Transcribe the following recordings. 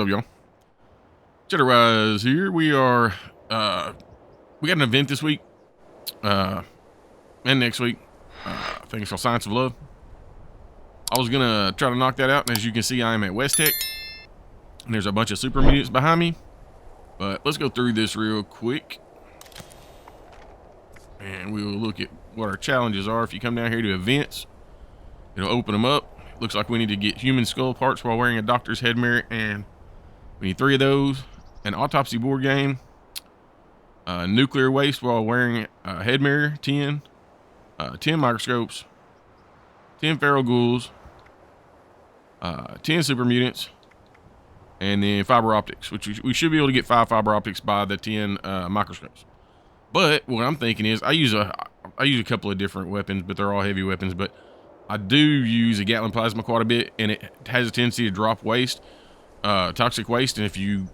y'all? Rise here. We are, we got an event this week, and next week. I think it's called Science of Love. I was gonna try to knock that out, and as you can see, I am at West Tech. And there's a bunch of super mutants behind me. But let's go through this real quick. And we will look at what our challenges are. If you come down here to events, it'll open them up. Looks like we need to get human skull parts while wearing a doctor's head mirror, and we need 3 of those. An autopsy board game. Nuclear waste while wearing a head mirror, 10. 10 microscopes. 10 feral ghouls. 10 super mutants. And then fiber optics, which we should be able to get 5 fiber optics by the 10 microscopes. But what I'm thinking is I use a couple of different weapons, but they're all heavy weapons. But I do use a Gatling plasma quite a bit, and it has a tendency to drop waste, toxic waste. And if you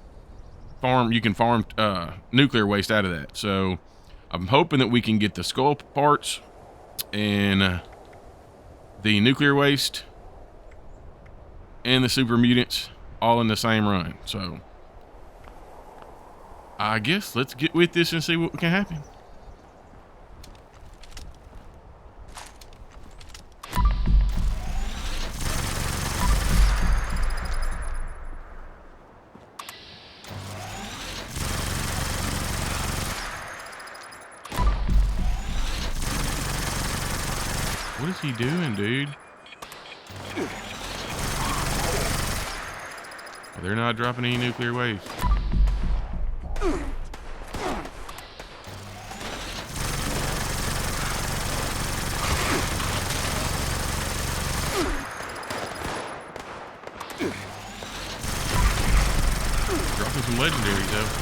farm, you can farm nuclear waste out of that. So I'm hoping that we can get the skull parts and the nuclear waste and the super mutants all in the same run. So I guess let's get with this and see what can happen. What is he doing, dude? Oh, they're not dropping any nuclear waste. Dropping some legendaries though.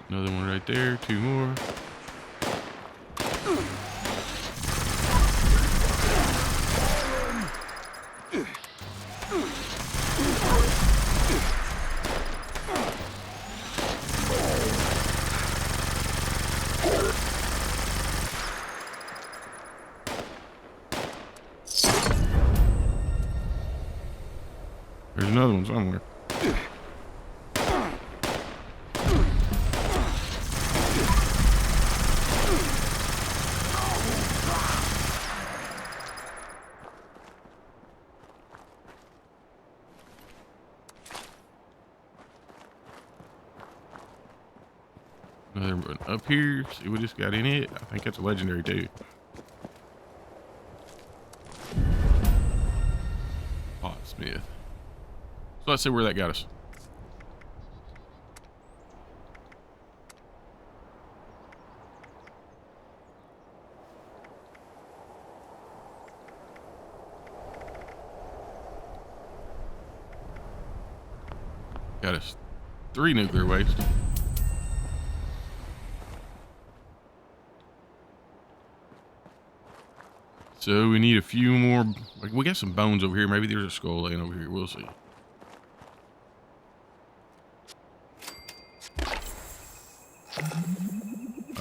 Another one right there, 2 more. There's another one somewhere. Another one up here. See what it's got in it. I think that's a legendary too. Smith. So let's see where that got us. Got us 3 nuclear waste. So we need a few more. Like, we got some bones over here. Maybe there's a skull laying over here. We'll see.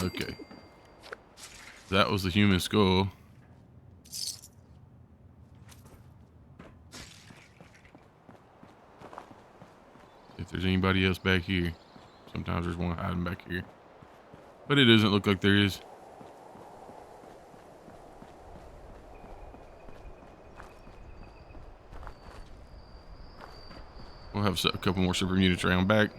Okay. That was the human skull. If there's anybody else back here. Sometimes there's one hiding back here. But it doesn't look like there is. We'll have a couple more super mutants around back.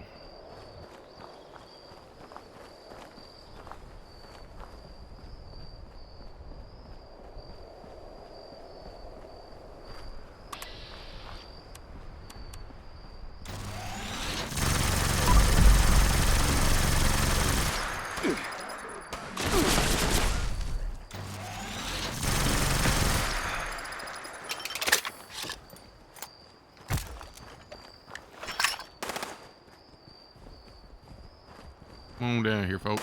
Come on down here, folks.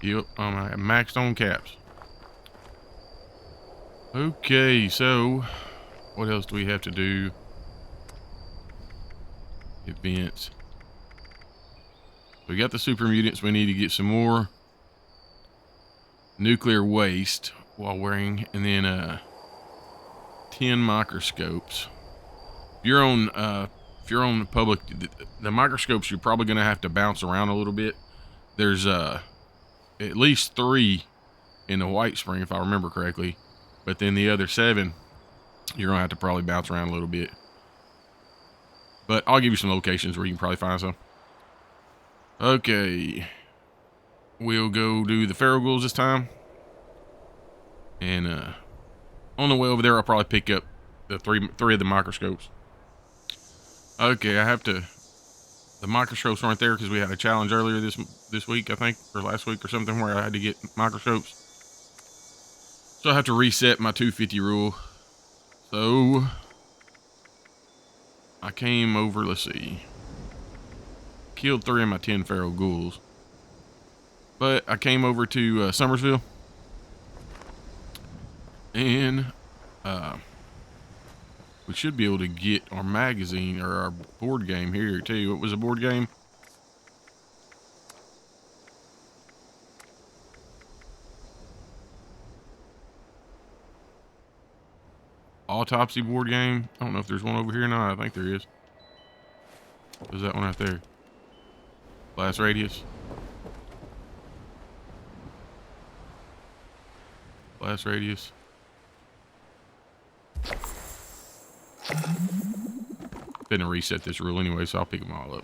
Yep, I'm maxed on caps. Okay, so what else do we have to do? Events. We got the super mutants. We need to get some more nuclear waste while wearing, and then 10 microscopes. If you're on the public, the microscopes, you're probably gonna have to bounce around a little bit. There's at least 3 in the White Spring, if I remember correctly, but then the other 7, you're gonna have to probably bounce around a little bit. But I'll give you some locations where you can probably find some. Okay, we'll go do the feral ghouls this time, and on the way over there, I'll probably pick up the three of the microscopes. Okay, I have to. The microscopes weren't there because we had a challenge earlier this week, I think, or last week or something, where I had to get microscopes. So I have to reset my 250 rule. So I came over. Let's see. Killed 3 of my 10 feral ghouls, but I came over to Summersville, and we should be able to get our magazine or our board game here too. What was a board game? Autopsy board game. I don't know if there's one over here or not. I think there is. There's that one right there. Blast radius. Blast radius. Didn't reset this rule anyway, so I'll pick them all up.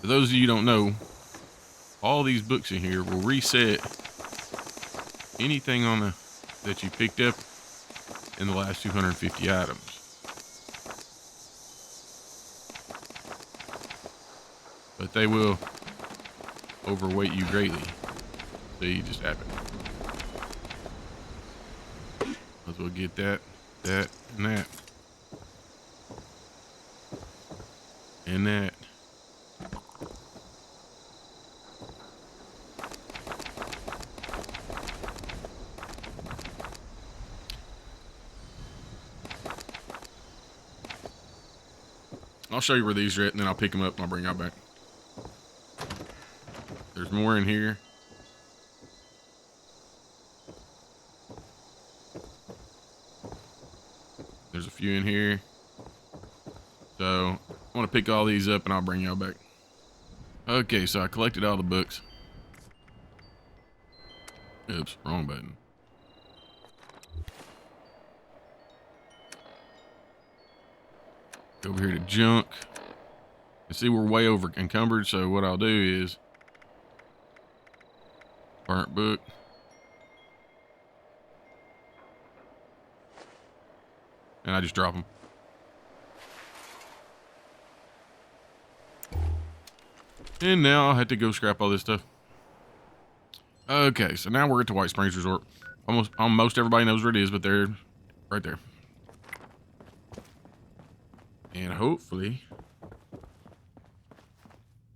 For those of you who don't know, all these books in here will reset anything on that you picked up in the last 250 items. But they will overweight you greatly. So you just have it. Might as well get that, and that. And that. I'll show you where these are at, and then I'll pick them up and I'll bring y'all back. There's more in here. There's a few in here. So I want to pick all these up and I'll bring y'all back. Okay, so I collected all the books. Oops, wrong button. Go over here to junk. You see, we're way over encumbered, so what I'll do is burnt book. And I just drop them. And now I'll have to go scrap all this stuff. Okay, so now we're at the White Springs Resort. Almost everybody knows where it is, but they're right there. And hopefully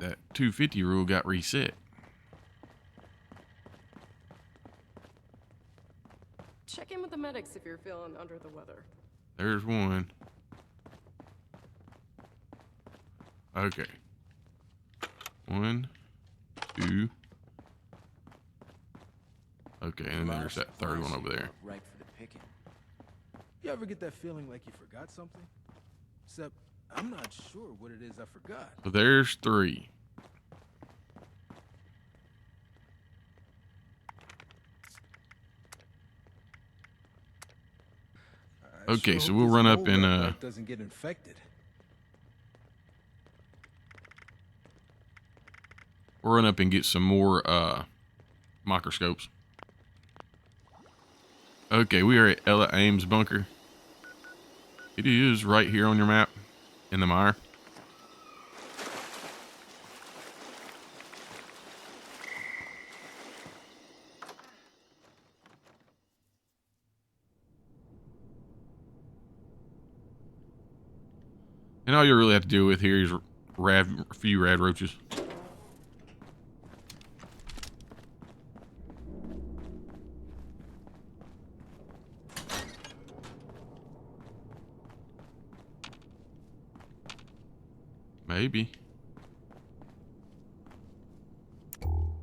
that 250 rule got reset. Check in with the medics if you're feeling under the weather. There's one. Okay. 1, 2. Okay, and then there's that third one over there. Right for the picking. You ever get that feeling like you forgot something? Except I'm not sure what it is I forgot. So there's 3. Okay, Sure so hope we'll this run up mold and outbreak doesn't get infected. get some more microscopes. Okay, we are at Ella Ames bunker. It is right here on your map in the mire. And all you really have to deal with here is a few rad roaches. Maybe.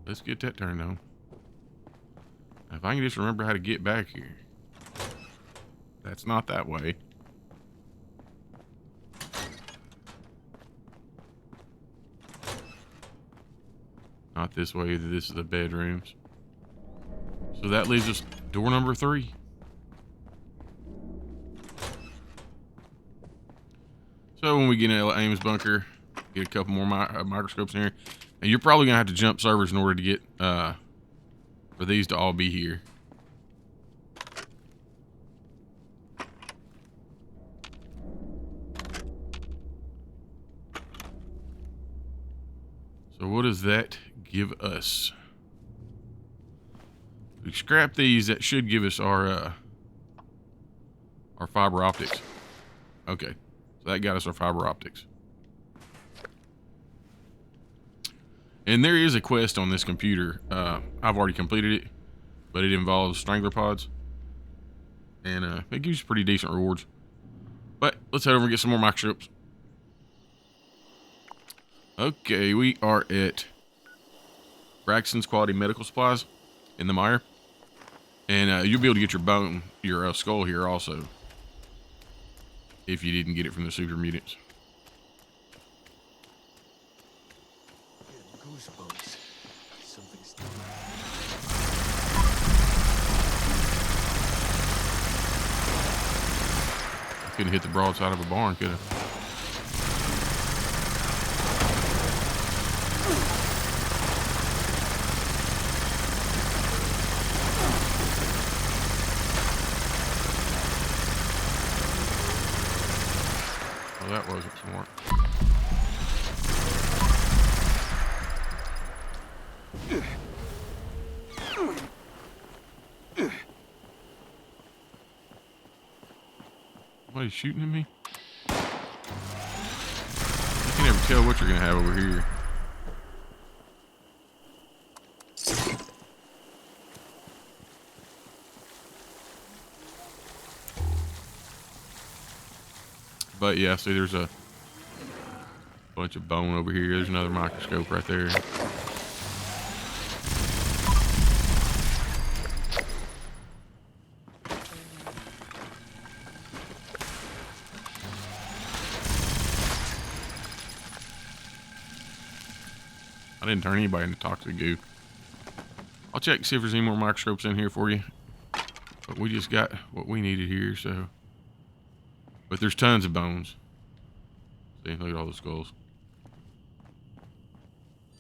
Let's get that turned on. If I can just remember how to get back here. That's not that way. Not this way either. This is the bedrooms. So that leaves us door number 3. So when we get in Ella Ames bunker, get a couple more microscopes in here. And you're probably gonna have to jump servers in order to get for these to all be here. So what does that give us? We scrap these. That should give us our fiber optics. Okay, so that got us our fiber optics. And there is a quest on this computer. I've already completed it, but it involves strangler pods, and it gives you pretty decent rewards. But let's head over and get some more microscopes. Okay, we are at Braxton's Quality Medical Supplies in the mire. And you'll be able to get your skull here also, if you didn't get it from the super mutants. Goosebumps. Something's still. I couldn't hit the broadside of a barn, could I? Well, that wasn't smart. Somebody's shooting at me? You can never tell what you're gonna have over here. But yeah, see, there's a bunch of bone over here. There's another microscope right there. I didn't turn anybody into toxic goo. I'll check to see if there's any more microscopes in here for you. But we just got what we needed here, so. But there's tons of bones. See, look at all the skulls.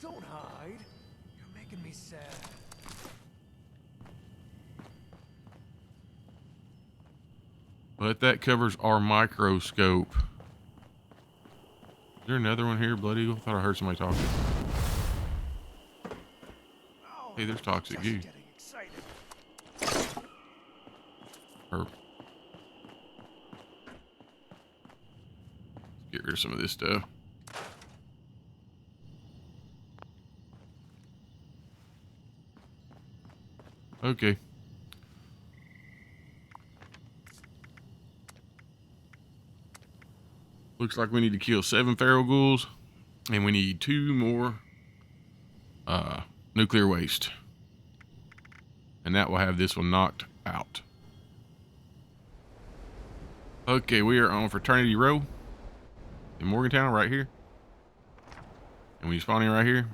Don't hide. You're making me sad. But that covers our microscope. Is there another one here, Blood Eagle? I thought I heard somebody talking. Hey, there's toxic goo. Or get rid of some of this stuff. Okay. Looks like we need to kill 7 feral ghouls, and we need 2 more nuclear waste. And that will have this one knocked out. Okay, we are on Fraternity Row in Morgantown right here. And when you spawn in right here,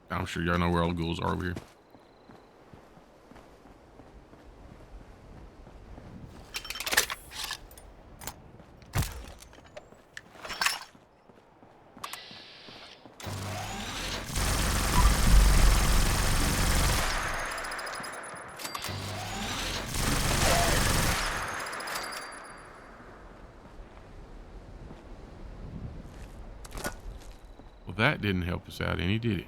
I'm sure y'all know where all the ghouls are over here. that didn't help us out any, did it?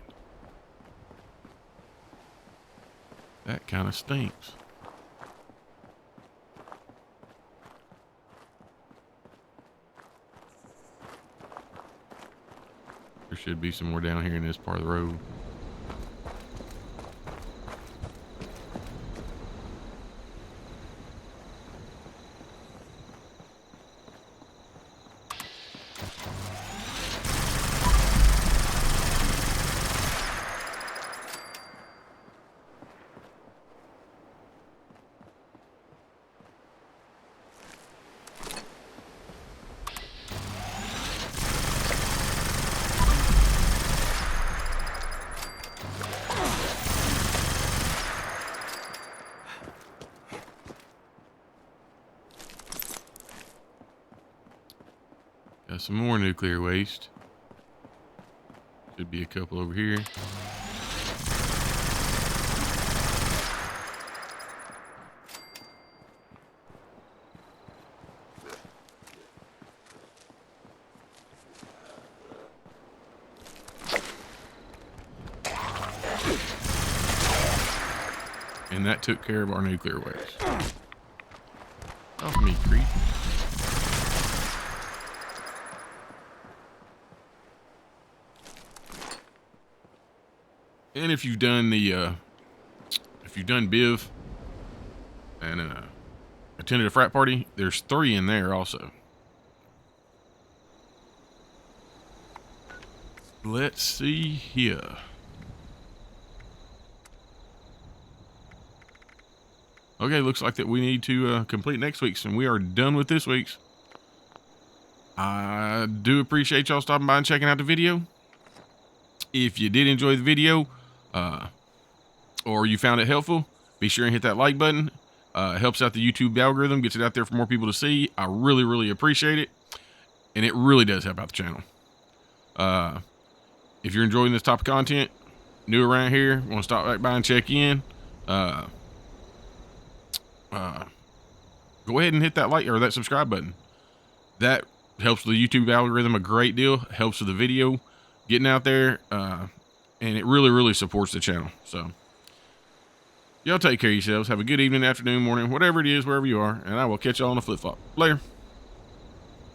That kind of stinks. There should be some more down here in this part of the road. Got some more nuclear waste. Should be a couple over here. And that took care of our nuclear waste. Off me, creep. And if you've done Biv and attended a frat party, there's 3 in there also. Let's see here. Okay, looks like that we need to complete next week's, and we are done with this week's. I do appreciate y'all stopping by and checking out the video. If you did enjoy the video, or you found it helpful, be sure and hit that like button. It helps out the YouTube algorithm, gets it out there for more people to see. I really, really appreciate it, and it really does help out the channel. If you're enjoying this type of content, new around here, want to stop back by and check in, go ahead and hit that like or that subscribe button. That helps the YouTube algorithm a great deal, helps with the video getting out there, and it really, really supports the channel. So y'all take care of yourselves. Have a good evening, afternoon, morning, whatever it is, wherever you are, and I will catch y'all on the flip-flop. Later.